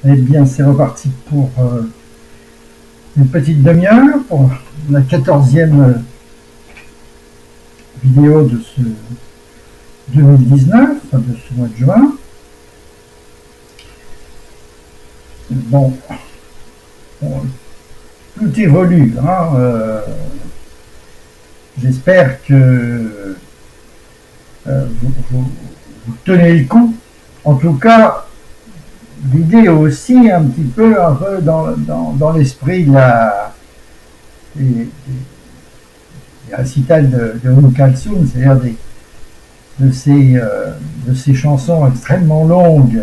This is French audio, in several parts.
Eh bien, c'est reparti pour une petite demi-heure, pour la 14e vidéo de ce 2019, de ce mois de juin. Bon, tout évolue, hein, j'espère que vous tenez le coup. En tout cas, l'idée aussi un peu dans l'esprit des récitals de Kalsoum, c'est-à-dire de ces chansons extrêmement longues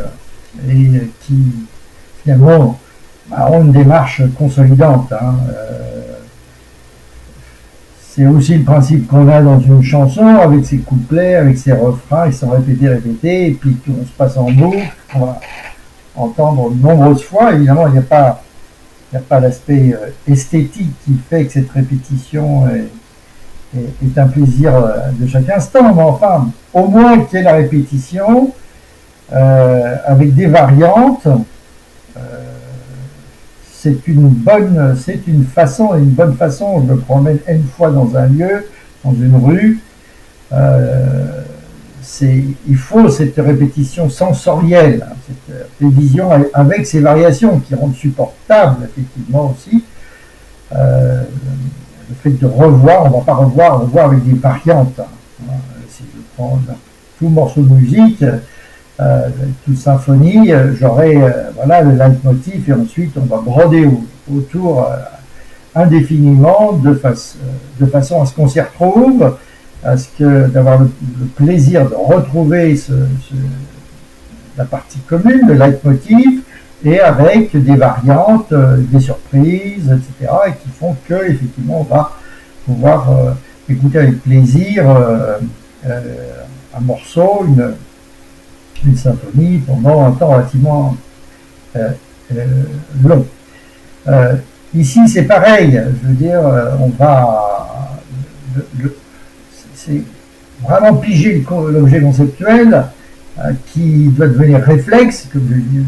et qui finalement ont une démarche consolidante. Hein. C'est aussi le principe qu'on a dans une chanson, avec ses couplets, avec ses refrains, ils sont répétés, et puis on se passe en boucle, on va entendre de nombreuses fois. Évidemment, il n'y a pas l'aspect esthétique qui fait que cette répétition est un plaisir de chaque instant, mais enfin, au moins qu'il y ait la répétition, avec des variantes, c'est une bonne façon, je me promène une fois dans un lieu, dans une rue, il faut cette répétition sensorielle, cette révision avec ces variations qui rendent supportable effectivement aussi le fait de revoir. On ne va pas revoir avec des variantes. Si je prends tout morceau de musique, toute symphonie, j'aurai voilà, le leitmotiv, et ensuite on va broder autour indéfiniment de façon à ce qu'on s'y retrouve, d'avoir le plaisir de retrouver la partie commune, le leitmotiv, et avec des variantes, des surprises, etc., et qui font que effectivement on va pouvoir écouter avec plaisir un morceau, une symphonie pendant un temps relativement long. Ici c'est pareil, je veux dire, on va c'est vraiment piger l'objet conceptuel qui doit devenir réflexe, comme je l'ai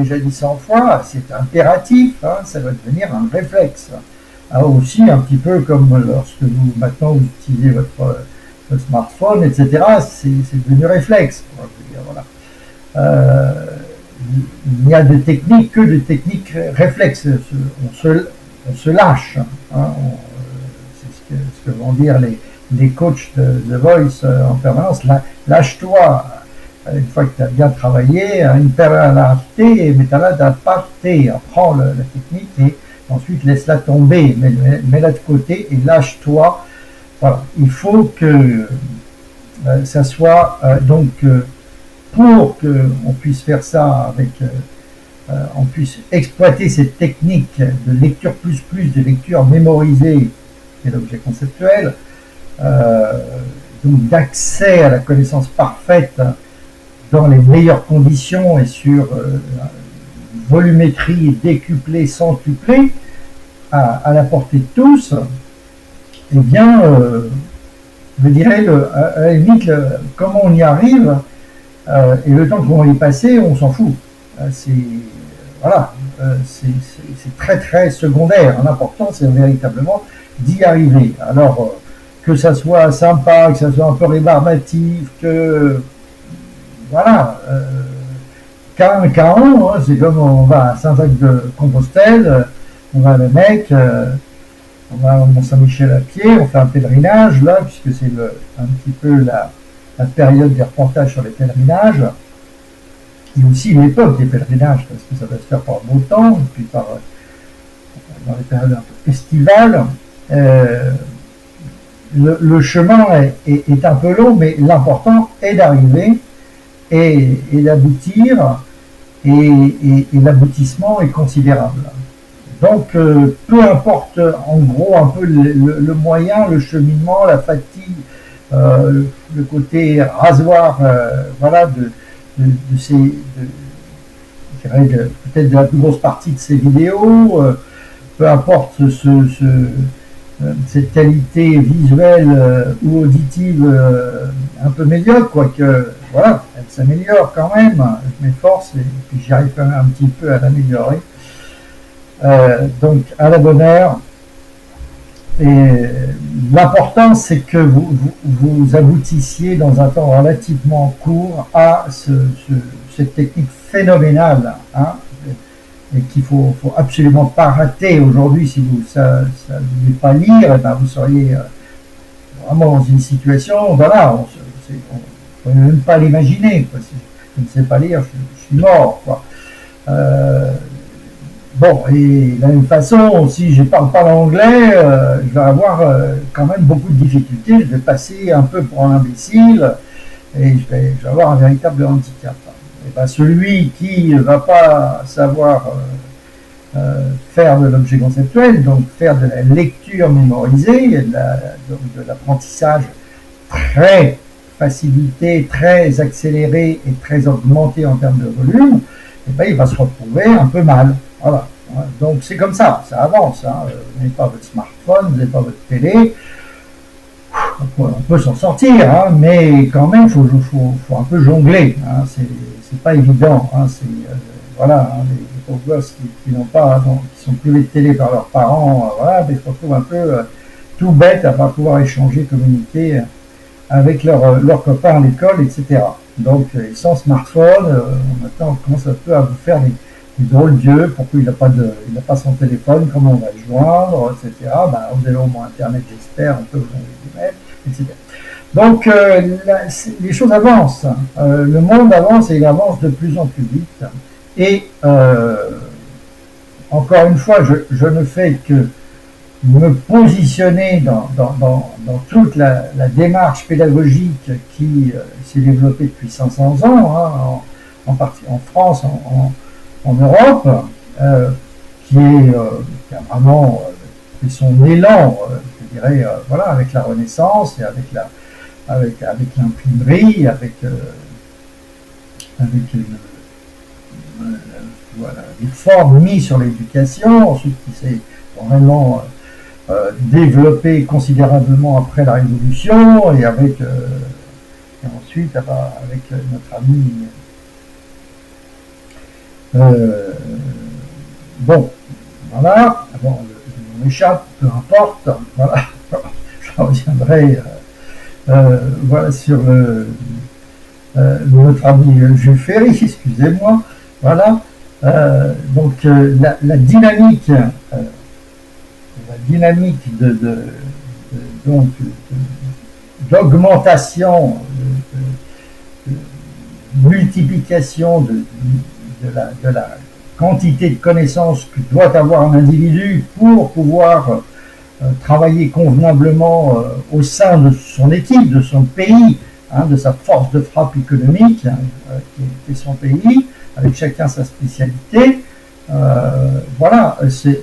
déjà dit 100 fois, c'est impératif, hein, ça doit devenir un réflexe. Aussi un petit peu comme lorsque maintenant vous utilisez votre smartphone, etc., c'est devenu réflexe. Voilà. Il n'y a de technique que de techniques réflexes. On se lâche. Hein, c'est ce que vont dire les coachs de The Voice en permanence. Lâche-toi. Une fois que tu as bien travaillé, imperarité et métalladaparte. Apprends la technique et ensuite laisse-la tomber. Mets-la de côté et lâche-toi. Voilà. Il faut que ça soit donc pour qu'on puisse faire ça on puisse exploiter cette technique de lecture plus, de lecture mémorisée, qui est l'objet conceptuel, donc d'accès à la connaissance parfaite dans les meilleures conditions et sur volumétrie décuplée, centuplée, à la portée de tous. Eh bien, je dirais, à la limite, comment on y arrive, et le temps qu'on va y passer, on s'en fout. Voilà, c'est très très secondaire. L'important, c'est véritablement d'y arriver. Alors, que ça soit sympa, que ça soit un peu rébarbatif, que voilà, qu'un an, hein, c'est comme on va à Saint-Jacques-de-Compostelle, on va à la Mecque, on va à Mont-Saint-Michel à pied, on fait un pèlerinage là, puisque c'est un petit peu la période des reportages sur les pèlerinages, et aussi l'époque des pèlerinages, parce que ça va se faire par beau temps, et puis dans les périodes un peu estivales. Le chemin est un peu long, mais l'important est d'arriver et d'aboutir, et l'aboutissement est considérable. Donc, peu importe en gros un peu le moyen, le cheminement, la fatigue, le côté rasoir, voilà, peut-être de la plus grosse partie de ces vidéos, peu importe cette qualité visuelle ou auditive un peu médiocre, quoique voilà, s'améliore quand même, je m'efforce et puis j'y arrive quand même un petit peu à l'améliorer. Donc à la bonne heure. Et l'important, c'est que vous aboutissiez dans un temps relativement court à cette technique phénoménale, hein, et qu'il faut absolument pas rater. Aujourd'hui, si vous ne savez pas lire, eh ben vous seriez vraiment dans une situation, voilà, on ne peut même pas l'imaginer. Si je ne sais pas lire, je suis mort, quoi. Bon, et de la même façon, si je ne parle pas l'anglais, je vais avoir quand même beaucoup de difficultés, je vais passer un peu pour un imbécile, et je vais avoir un véritable handicap. Et ben, celui qui ne va pas savoir faire de l'objet conceptuel, donc faire de la lecture mémorisée, de l'apprentissage très facilité, très accéléré et très augmenté en termes de volume, et ben, il va se retrouver un peu mal. Voilà. Donc c'est comme ça avance. Hein. Vous n'avez pas votre smartphone, vous n'avez pas votre télé. On peut s'en sortir, hein, mais quand même, il faut un peu jongler. Hein. C'est pas évident. Hein. Voilà, hein, les pauvres gosses qui n'ont pas, qui sont privés de télé par leurs parents, voilà, mais ils se retrouvent un peu tout bêtes à ne pas pouvoir échanger, communiquer avec leurs copains à l'école, etc. Donc, sans smartphone, maintenant, on commence un peu à vous faire des drôles d'yeux, pourquoi il n'a pas son téléphone, comment on va le joindre, etc. Ben, vous avez au moins Internet, j'espère, on peut vous envoyer des mails, etc. Donc, les choses avancent. Le monde avance et il avance de plus en plus vite. Et, encore une fois, je ne fais que me positionner dans toute la démarche pédagogique qui s'est développée depuis 500 ans, hein, en partie en France, en Europe, qui a vraiment fait son élan, je dirais, voilà, avec la Renaissance et avec l'imprimerie, avec voilà, les formes mises sur l'éducation, ensuite qui s'est vraiment développé considérablement après la Révolution et ensuite avec notre ami. Bon, voilà, bon, je m'échappe, peu importe, voilà, je reviendrai voilà, sur notre ami Jules Ferry, excusez-moi, voilà, donc la dynamique d'augmentation, de multiplication de la quantité de connaissances que doit avoir un individu pour pouvoir travailler convenablement au sein de son équipe, de son pays, hein, de sa force de frappe économique, hein, qui est son pays, avec chacun sa spécialité. Voilà, il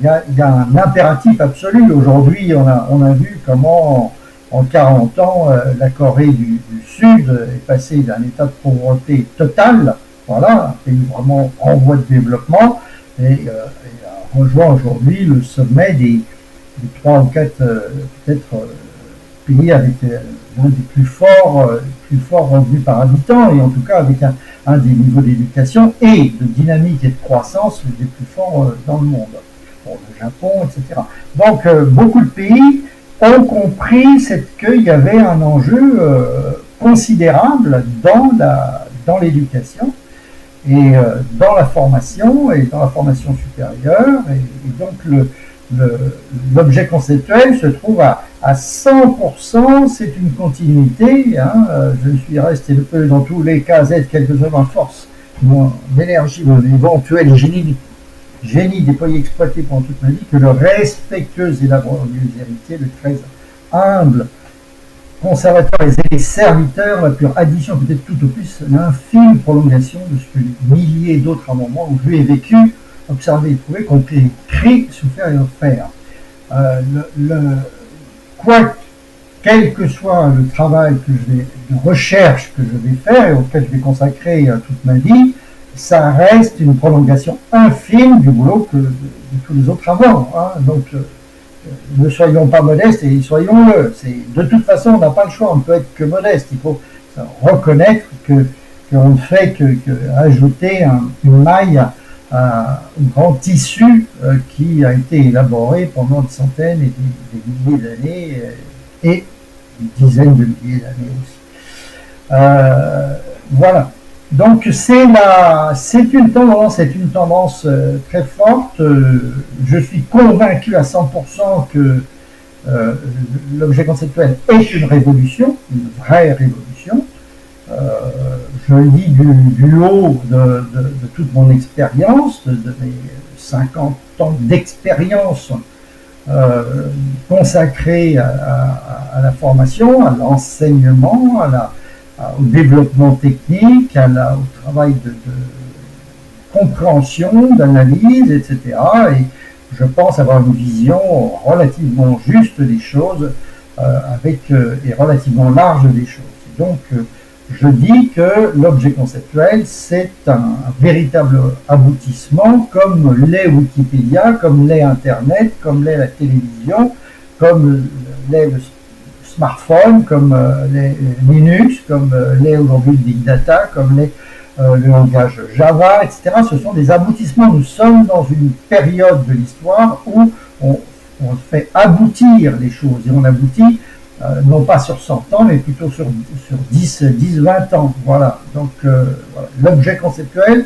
y a un impératif absolu. Aujourd'hui, on a vu comment en 40 ans, la Corée du Sud est passée d'un état de pauvreté totale, voilà, un pays vraiment en voie de développement, et rejoint aujourd'hui le sommet des 3 ou 4 peut-être pays avec l'un des plus forts revenus par habitant, et en tout cas avec un des niveaux d'éducation et de dynamique et de croissance les plus forts dans le monde. Bon, le Japon, etc. Donc beaucoup de pays ont compris qu'il y avait un enjeu considérable dans l'éducation et dans la formation supérieure, et donc l'objet conceptuel se trouve à 100%, c'est une continuité, hein, je ne suis resté dans tous les cas être quelques-uns en force, mon énergie, mon éventuel génie déployé, exploité pendant toute ma vie, que le respectueux et laborieuse héritier, le très humble conservateur et serviteur, la pure addition, peut-être tout au plus l'infime prolongation de ce que les milliers d'autres moments ont vu et vécu, observé et trouvé, compris, écrit, souffert et offert. Quel que soit le travail de recherche que je vais faire et auquel je vais consacrer toute ma vie, ça reste une prolongation infime du boulot de tous les autres avant. Hein. Donc, ne soyons pas modestes et soyons-le. De toute façon, on n'a pas le choix, on ne peut être que modeste. reconnaître qu'on ne fait que ajouter une maille à un grand tissu qui a été élaboré pendant des centaines et des milliers d'années et des dizaines de milliers d'années aussi. Voilà. Donc c'est une tendance très forte. Je suis convaincu à 100% que l'objet conceptuel est une révolution, une vraie révolution. Je le dis du haut de toute mon expérience, de mes 50 ans d'expérience consacrée à la formation, à l'enseignement, au développement technique, au travail de compréhension, d'analyse, etc. Et je pense avoir une vision relativement juste des choses et relativement large des choses. Et donc, je dis que l'objet conceptuel, c'est un véritable aboutissement, comme l'est Wikipédia, comme l'est Internet, comme l'est la télévision, comme l'est le smartphone, comme l'est Linux, comme l'est aujourd'hui le Big Data, comme l'est le langage Java, etc. Ce sont des aboutissements. Nous sommes dans une période de l'histoire où on fait aboutir les choses, et on aboutit non pas sur 100 ans, mais plutôt sur 10-20 ans. Voilà. Donc, voilà. L'objet conceptuel,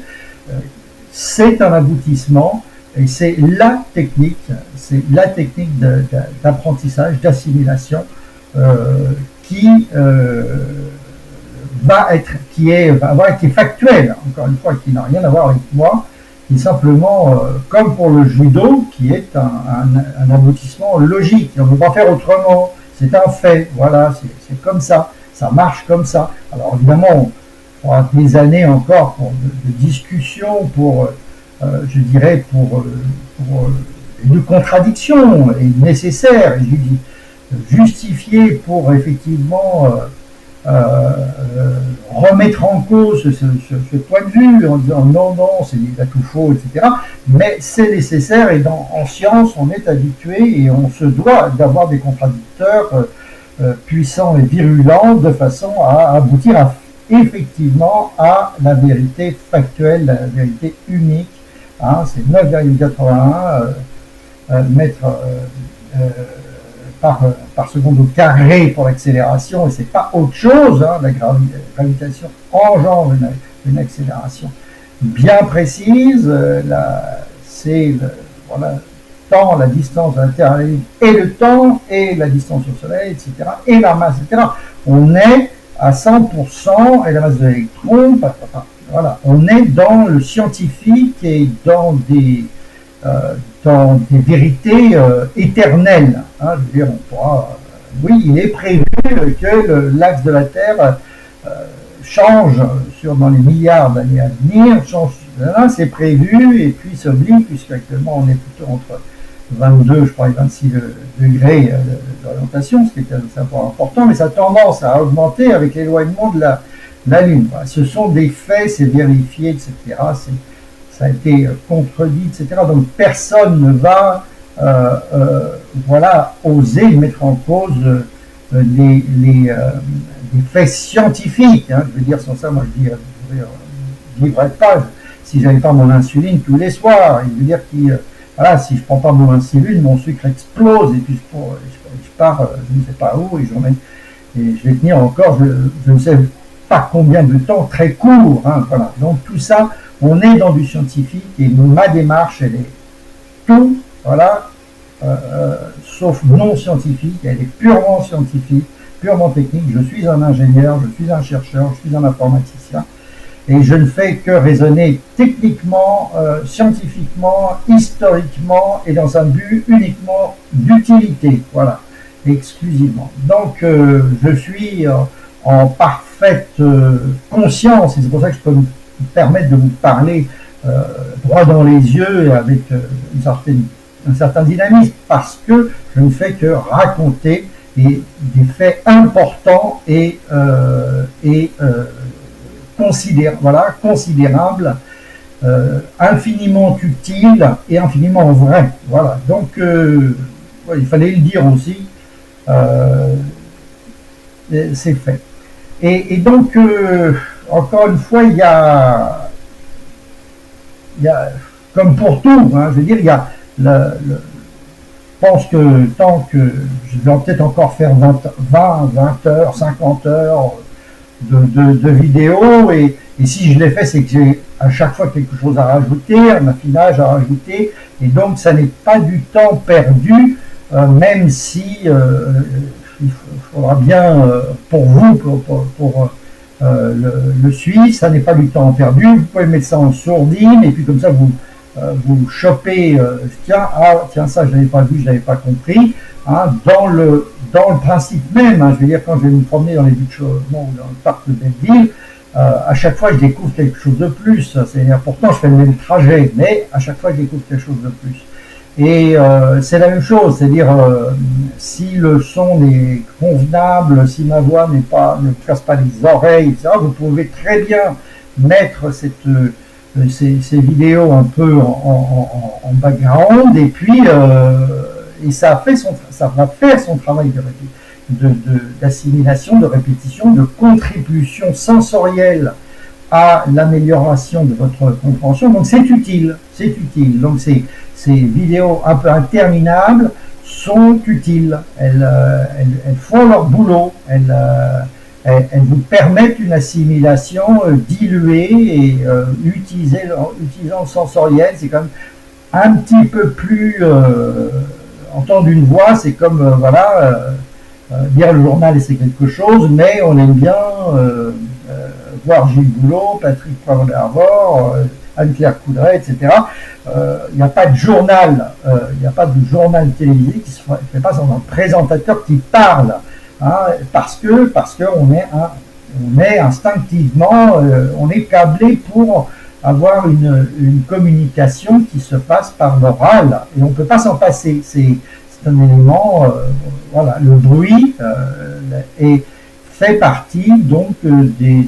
c'est un aboutissement, et c'est la technique d'apprentissage, d'assimilation qui qui est factuelle, encore une fois, qui n'a rien à voir avec moi, qui est simplement, comme pour le judo, qui est un aboutissement logique. On ne peut pas faire autrement. C'est un fait, voilà, c'est comme ça marche comme ça. Alors évidemment, on aura des années encore de discussion, je dirais, de contradiction est nécessaire, et je dis justifié pour effectivement remettre en cause ce point de vue en disant non, c'est tout faux, etc. Mais c'est nécessaire, et en science, on est habitué et on se doit d'avoir des contradicteurs puissants et virulents de façon à aboutir effectivement à la vérité factuelle, la vérité unique. Hein, c'est 9,81 mètres par seconde au carré pour l'accélération, et c'est pas autre chose. Hein, la gravitation engendre une accélération bien précise. C'est voilà, temps, la distance de la Terre à la Lune, et le temps, et la distance au Soleil, etc., et la masse, etc. On est à 100%, et la masse de l'électron, voilà, on est dans le scientifique et dans des vérités éternelles. Hein, je veux dire, on pourra, oui, il est prévu que l'axe de la Terre change dans les milliards d'années à venir, c'est prévu, et puis s'oblique, puisqu'actuellement on est plutôt entre 22, je crois, et 26 degrés d'orientation, ce qui est assez important, mais ça a tendance à augmenter avec l'éloignement de la Lune. Voilà, ce sont des faits, c'est vérifié, etc. Ça a été contredit, etc. Donc personne ne va oser mettre en cause des faits scientifiques. Hein. Je veux dire, sans ça, moi je ne vivrais pas si je n'avais pas mon insuline tous les soirs. Et je veux dire voilà, si je ne prends pas mon insuline, mon sucre explose, et puis je pars, je ne sais pas où, et je vais tenir encore, je ne sais pas combien de temps, très court. Hein, voilà. Donc tout ça, on est dans du scientifique, et ma démarche, elle est tout, voilà, sauf non scientifique. Elle est purement scientifique, purement technique. Je suis un ingénieur, je suis un chercheur, je suis un informaticien, et je ne fais que raisonner techniquement, scientifiquement, historiquement, et dans un but uniquement d'utilité, voilà, exclusivement. Donc je suis en parfaite conscience, et c'est pour ça que je peux me permettre de vous parler droit dans les yeux, avec un certain dynamisme, parce que je ne fais que raconter des faits importants et considérables, infiniment utiles et infiniment vrais. Voilà. Donc il fallait le dire aussi, c'est fait. Et donc, encore une fois, comme pour tout, hein, je veux dire, il y a je pense que tant que je vais peut-être encore faire 20 heures, 50 heures de vidéos, et si je l'ai fait, c'est que j'ai à chaque fois quelque chose à rajouter, un affinage à rajouter, et donc ça n'est pas du temps perdu, même si il faudra bien, pour vous, pour le suivre, ça n'est pas du temps perdu, vous pouvez mettre ça en sourdine, et puis comme ça vous chopez, tiens, ça je l'avais pas vu, je l'avais pas compris, hein, dans le principe même, hein, je veux dire, quand je vais me promener dans les buttes Chaumont ou dans le parc de Belleville, à chaque fois je découvre quelque chose de plus, c'est-à-dire pourtant je fais le même trajet, mais à chaque fois je découvre quelque chose de plus. Et c'est la même chose, c'est-à-dire si le son est convenable, si ma voix ne casse pas les oreilles, etc., vous pouvez très bien mettre ces vidéos un peu en background, et puis et ça va faire son travail d'assimilation, de répétition, de contribution sensorielle à l'amélioration de votre compréhension. Donc c'est utile, c'est utile. Donc ces vidéos un peu interminables sont utiles. Elles font leur boulot. Elles vous permettent une assimilation diluée et utilisant le sensoriel. C'est quand même un petit peu plus entendre une voix, c'est comme voilà, lire le journal et c'est quelque chose, mais on aime bien voir Gilles Boulot, Patrick Poivre-d'Arvor, Anne-Claire Coudray, etc. Il n'y a pas de journal, télévisé qui se fait pas sans un présentateur qui parle, hein, parce que on est instinctivement, on est câblé pour avoir une communication qui se passe par l'oral, et on ne peut pas s'en passer. C'est un élément, voilà, le bruit fait partie donc des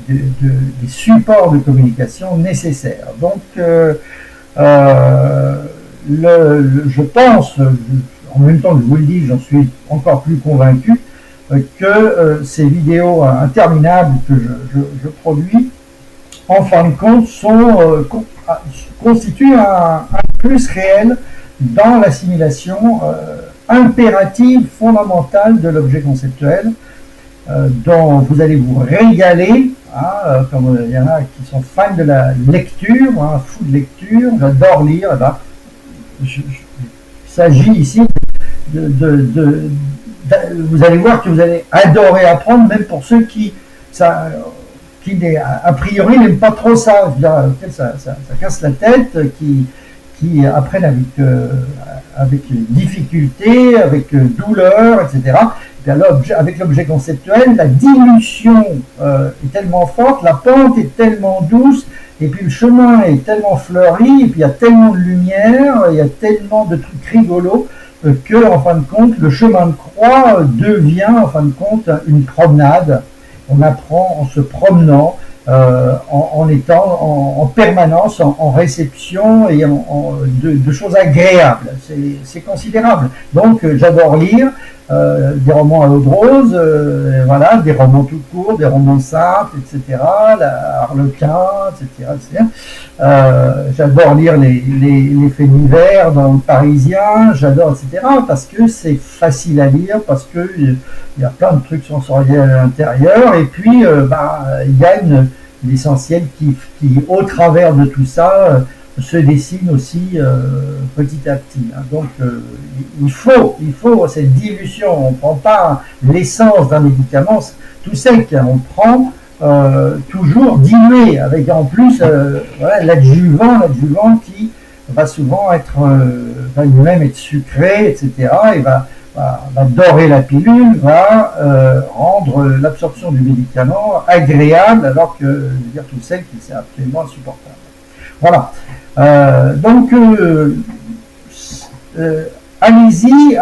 supports de communication nécessaires. Donc, je pense, en même temps que je vous le dis, j'en suis encore plus convaincu, que ces vidéos interminables que je produis, en fin de compte, constituent un plus réel dans l'assimilation impérative, fondamentale de l'objet conceptuel, dont vous allez vous régaler, hein, comme il y en a qui sont fans de la lecture, hein, fous de lecture, j'adore lire, eh ben, il s'agit ici vous allez voir que vous allez adorer apprendre, même pour ceux qui a priori n'aiment pas trop ça, ça casse la tête, qui apprennent avec difficulté, avec douleur, etc. Et alors, avec l'objet conceptuel, la dilution est tellement forte, la pente est tellement douce, et puis le chemin est tellement fleuri, et puis il y a tellement de lumière, il y a tellement de trucs rigolos, que, en fin de compte, le chemin de croix devient, en fin de compte, une promenade. On apprend en se promenant, en étant en permanence en réception et de choses agréables. C'est considérable. Donc, j'adore lire des romans à l'eau de rose, voilà, des romans tout courts, des romans simples, etc., Harlequin, etc. J'adore lire les faits divers dans le Parisien, j'adore, etc., parce que c'est facile à lire, parce que il y a plein de trucs sensoriels à l'intérieur, et puis il y a l'essentiel qui, au travers de tout ça, se dessine aussi petit à petit. Hein. Donc il faut cette dilution. On ne prend pas l'essence d'un médicament tout sec, hein. On prend toujours dilué, avec en plus voilà, l'adjuvant qui va souvent va lui-même être sucré, etc. et va dorer la pilule, va rendre l'absorption du médicament agréable, alors que, je veux dire, tout sel, c'est absolument insupportable. Voilà. Donc, allez-y.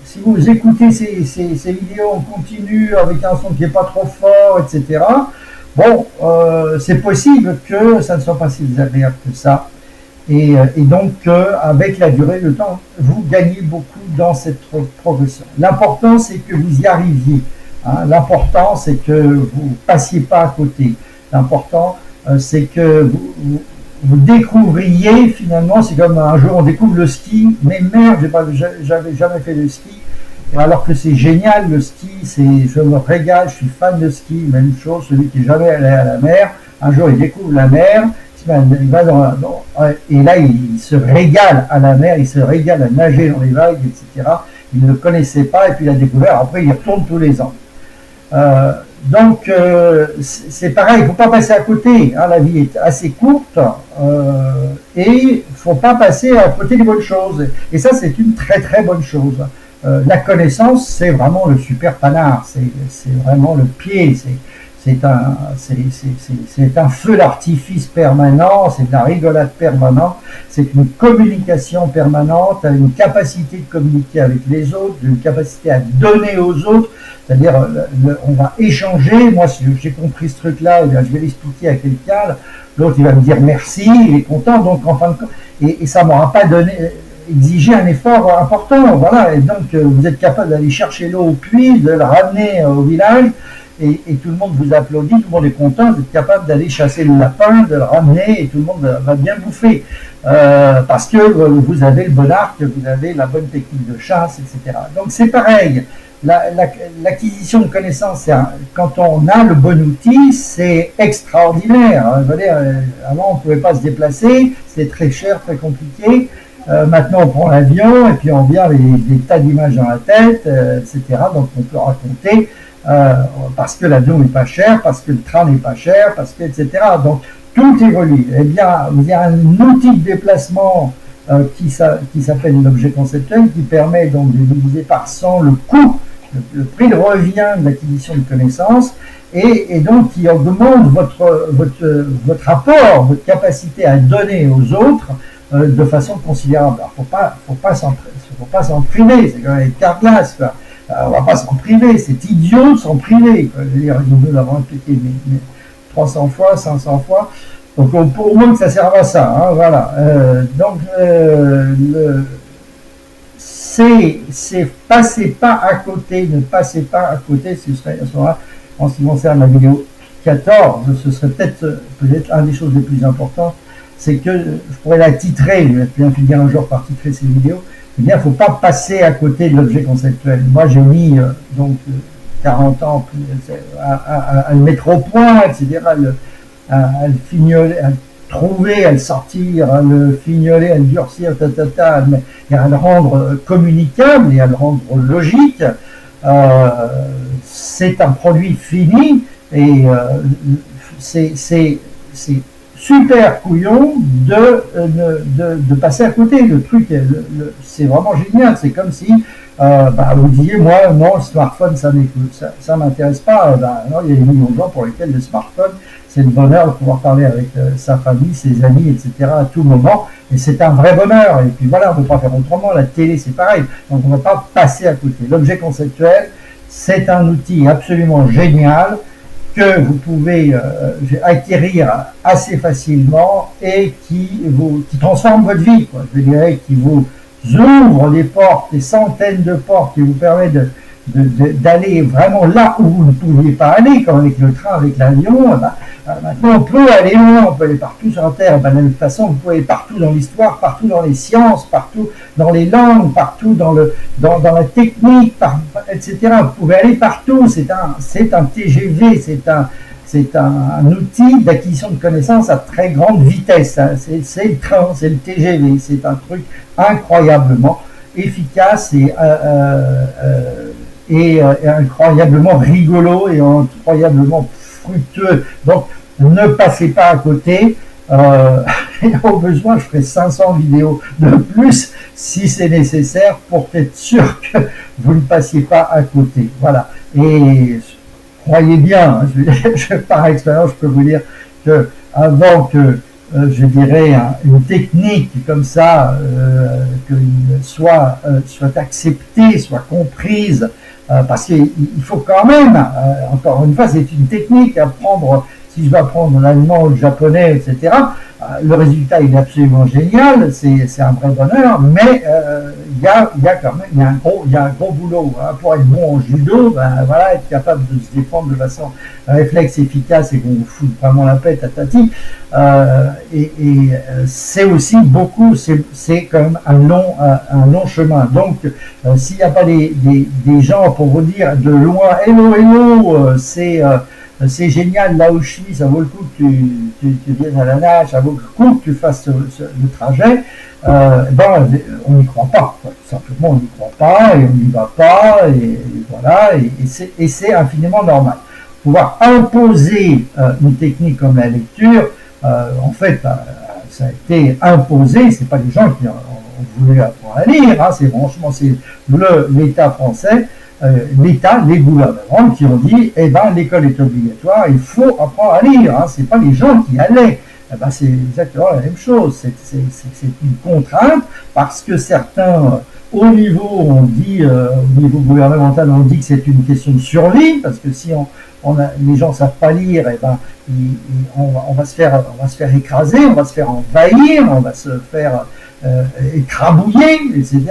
Si vous écoutez ces vidéos en continu avec un son qui n'est pas trop fort, etc., bon, c'est possible que ça ne soit pas si désagréable que ça. Et donc, avec la durée de temps, vous gagnez beaucoup dans cette progression. L'important, c'est que vous y arriviez. Hein. L'important, c'est que vous passiez pas à côté. L'important, c'est que vous découvriez finalement, c'est comme un jour on découvre le ski, mais merde, j'avais jamais fait de ski, alors que c'est génial le ski, je me régale, je suis fan de ski, même chose, celui qui est jamais allé à la mer, un jour il découvre la mer, il va et là il se régale à la mer, il se régale à nager dans les vagues, etc. Il ne le connaissait pas et puis il a découvert, après il y retourne tous les ans. Donc c'est pareil, il ne faut pas passer à côté, hein, la vie est assez courte et il ne faut pas passer à côté des bonnes choses. Et ça c'est une très très bonne chose. La connaissance c'est vraiment le super panard, c'est vraiment le pied, c'est un feu d'artifice permanent, c'est de la rigolade permanente, c'est une communication permanente, une capacité de communiquer avec les autres, une capacité à donner aux autres, c'est-à-dire on va échanger, moi j'ai compris ce truc-là, je vais l'expliquer à quelqu'un, l'autre il va me dire merci, il est content, donc en fin de compte, et ça ne m'aura pas exigé un effort important, voilà, et donc vous êtes capable d'aller chercher l'eau au puits, de le ramener au village, et tout le monde vous applaudit, tout le monde est content, vous êtes capable d'aller chasser le lapin, de le ramener, et tout le monde va bien bouffer, parce que vous avez le bon arc, vous avez la bonne technique de chasse, etc. Donc c'est pareil, l'acquisition de connaissances, quand on a le bon outil, c'est extraordinaire. Avant on ne pouvait pas se déplacer, c'était très cher, très compliqué. Maintenant on prend l'avion et puis on vient avec des tas d'images dans la tête, etc. Donc on peut raconter parce que l'avion n'est pas cher, parce que le train n'est pas cher, parce que etc. Donc tout évolue. Eh bien, il y a un outil de déplacement qui s'appelle l'objet conceptuel, qui permet donc de diviser par 100 le coût, le prix de revient de l'acquisition de connaissances, et donc qui augmente votre apport, votre capacité à donner aux autres de façon considérable. Alors, faut pas s'en priver, c'est comme les cartes glace, quoi. On va pas s'en priver, c'est idiot de s'en priver. Nous l'avons répété 300 fois, 500 fois. Donc au moins que ça serve à ça, hein, voilà. C'est passez pas à côté, ne passez pas à côté, ce serait à ce moment-là, en ce qui concerne la vidéo 14, ce serait peut-être un des choses les plus importantes, c'est que je pourrais la titrer, je vais bien finir un jour par titrer ces vidéos, eh bien il ne faut pas passer à côté de l'objet conceptuel. Moi j'ai mis donc 40 ans à le mettre au point, etc., à le fignoler, à le trouver, à le sortir, à le fignoler, à le durcir, et à le rendre communicable et à le rendre logique. C'est un produit fini et c'est super couillon de passer à côté. Le truc, c'est vraiment génial. C'est comme si vous disiez, moi, non, le smartphone, ça m'intéresse pas. Non, il y a des millions de gens pour lesquels le smartphone, c'est le bonheur de pouvoir parler avec sa famille, ses amis, etc. à tout moment. Et c'est un vrai bonheur. Et puis voilà, on ne peut pas faire autrement. La télé, c'est pareil. Donc on ne va pas passer à côté. L'objet conceptuel, c'est un outil absolument génial que vous pouvez acquérir assez facilement et qui transforme votre vie, quoi. Je dirais, qui vous ouvre des portes, des centaines de portes, qui vous permet d'aller vraiment là où vous ne pouviez pas aller, comme avec le train, avec l'avion. Maintenant on peut aller loin, on peut aller partout sur la Terre. De la même façon, vous pouvez aller partout dans l'histoire, partout dans les sciences, partout dans les langues, partout dans la technique, etc. Vous pouvez aller partout. C'est un TGV, c'est un outil d'acquisition de connaissances à très grande vitesse. C'est le train, c'est le TGV, c'est un truc incroyablement efficace et incroyablement rigolo et incroyablement fructueux. Donc ne passez pas à côté. Et au besoin, je ferai 500 vidéos de plus si c'est nécessaire pour être sûr que vous ne passiez pas à côté. Voilà. Et croyez bien, hein, par expérience, je peux vous dire que avant que je dirais une technique comme ça soit acceptée, soit comprise, parce qu'il faut quand même, encore une fois, c'est une technique à prendre. Si je vais apprendre l'allemand ou le japonais, etc., le résultat il est absolument génial, c'est un vrai bonheur, mais il il y a quand même, il y a un gros boulot, hein. Pour être bon en judo, ben voilà, être capable de se défendre de façon réflexe, efficace et qu'on vous fout vraiment la paix, tatati. C'est aussi beaucoup, c'est quand même un long chemin. Donc, s'il n'y a pas des gens pour vous dire de loin, hello, hello, c'est génial, là où je suis, ça vaut le coup que tu viennes à la nage, ça vaut le coup que tu fasses le trajet, ben, on n'y croit pas, quoi. Tout simplement on n'y croit pas, et on n'y va pas, et voilà, et c'est infiniment normal. Pouvoir imposer une technique comme la lecture, en fait, ça a été imposé, c'est pas les gens qui ont voulu apprendre à lire, hein, c'est franchement c'est l'État français, l'État, les gouvernements qui ont dit, eh ben l'école est obligatoire, il faut apprendre à lire, hein, c'est pas les gens qui allaient. Eh ben, c'est exactement la même chose, c'est une contrainte parce que certains au niveau, on dit, au niveau gouvernemental, on dit que c'est une question de survie, parce que si les gens ne savent pas lire, et ben, on va se faire écraser, on va se faire envahir, on va se faire écrabouiller, etc.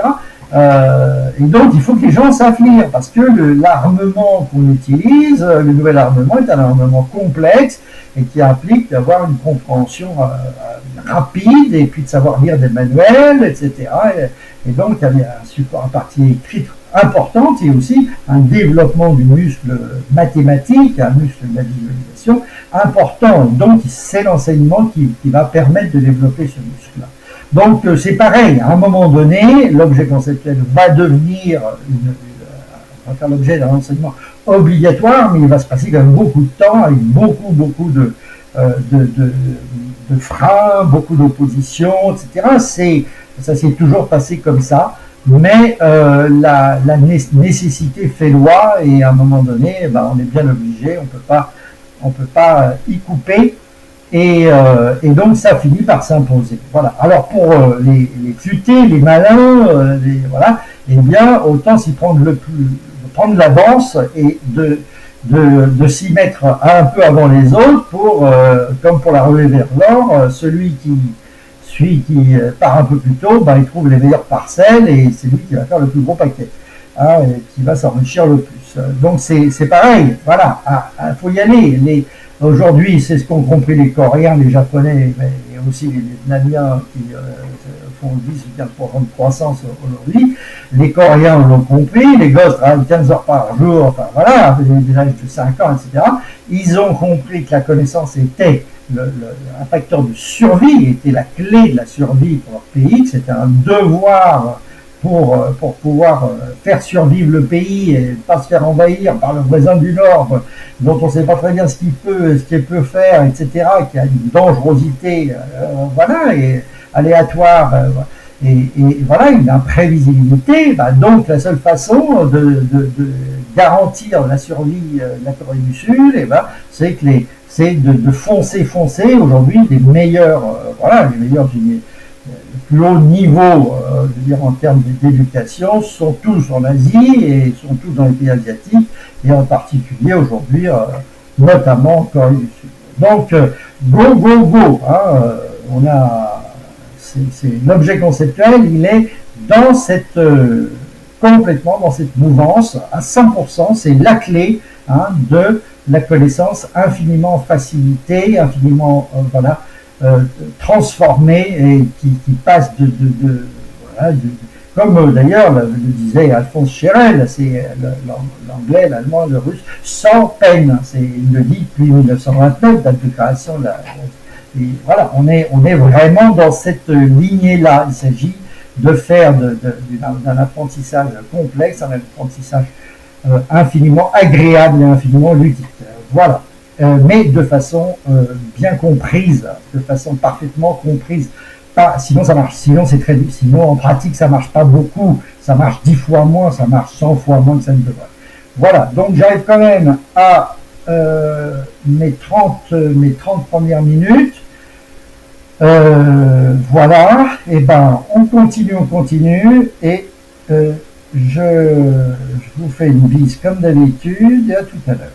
Et donc, il faut que les gens savent lire, parce que l'armement qu'on utilise, le nouvel armement, est un armement complexe et qui implique d'avoir une compréhension rapide et puis de savoir lire des manuels, etc. Et donc, il y a un support, un partie écrite importante et aussi un développement du muscle mathématique, un muscle de la visualisation important. Donc, c'est l'enseignement qui va permettre de développer ce muscle-là. Donc, c'est pareil, à un moment donné, l'objet conceptuel va devenir va faire l'objet d'un enseignement obligatoire, mais il va se passer quand même beaucoup de temps avec beaucoup de freins, beaucoup d'opposition, etc. Ça s'est toujours passé comme ça, mais la nécessité fait loi et à un moment donné, ben, on est bien obligé, on peut pas y couper. Et donc ça finit par s'imposer. Voilà. Alors pour les futés, les malins, voilà, eh bien autant s'y prendre prendre l'avance et de s'y mettre un peu avant les autres pour, comme pour la ruée vers l'or, celui qui part un peu plus tôt, ben, il trouve les meilleures parcelles et c'est lui qui va faire le plus gros paquet, hein, et qui va s'enrichir le plus. Donc c'est pareil. Voilà. Faut y aller. Aujourd'hui, c'est ce qu'ont compris les Coréens, les Japonais, mais aussi les Vietnamiens qui font 10 ou 15% de croissance aujourd'hui. Les Coréens l'ont compris, les gosses travaillent 15 heures par jour, enfin voilà, des âges de 5 ans, etc. Ils ont compris que la connaissance était un facteur de survie, était la clé de la survie pour leur pays, que c'était un devoir pour pouvoir faire survivre le pays et pas se faire envahir par le voisin du Nord, dont on ne sait pas très bien ce qu'il peut faire, etc., qui a une dangerosité, voilà, et aléatoire, et voilà, une imprévisibilité. Bah, donc la seule façon de garantir la survie de la Corée du Sud, et ben, c'est de foncer. Aujourd'hui, les meilleurs, voilà, les meilleurs plus haut niveau, je veux dire, en termes d'éducation, sont tous en Asie et sont tous dans les pays asiatiques, et en particulier aujourd'hui, notamment en Corée du Sud. Donc, go, hein, l'objet conceptuel, il est dans complètement dans cette mouvance, à 100%, c'est la clé, hein, de la connaissance infiniment facilitée, infiniment, voilà, transformé et qui passe voilà, comme d'ailleurs le disait Alphonse Cherel, c'est l'anglais, l'allemand, le russe, sans peine. Il le dit depuis 1929, date de création et voilà, on est vraiment dans cette lignée-là. Il s'agit de faire d'un apprentissage complexe, un apprentissage infiniment agréable et infiniment ludique. Voilà. Mais de façon bien comprise, de façon parfaitement comprise. Sinon ça marche, sinon en pratique ça marche pas beaucoup, ça marche 10 fois moins, ça marche 100 fois moins que ça ne devrait. Voilà, donc j'arrive quand même à mes 30 premières minutes. Voilà, et ben on continue, et je vous fais une bise comme d'habitude, et à tout à l'heure.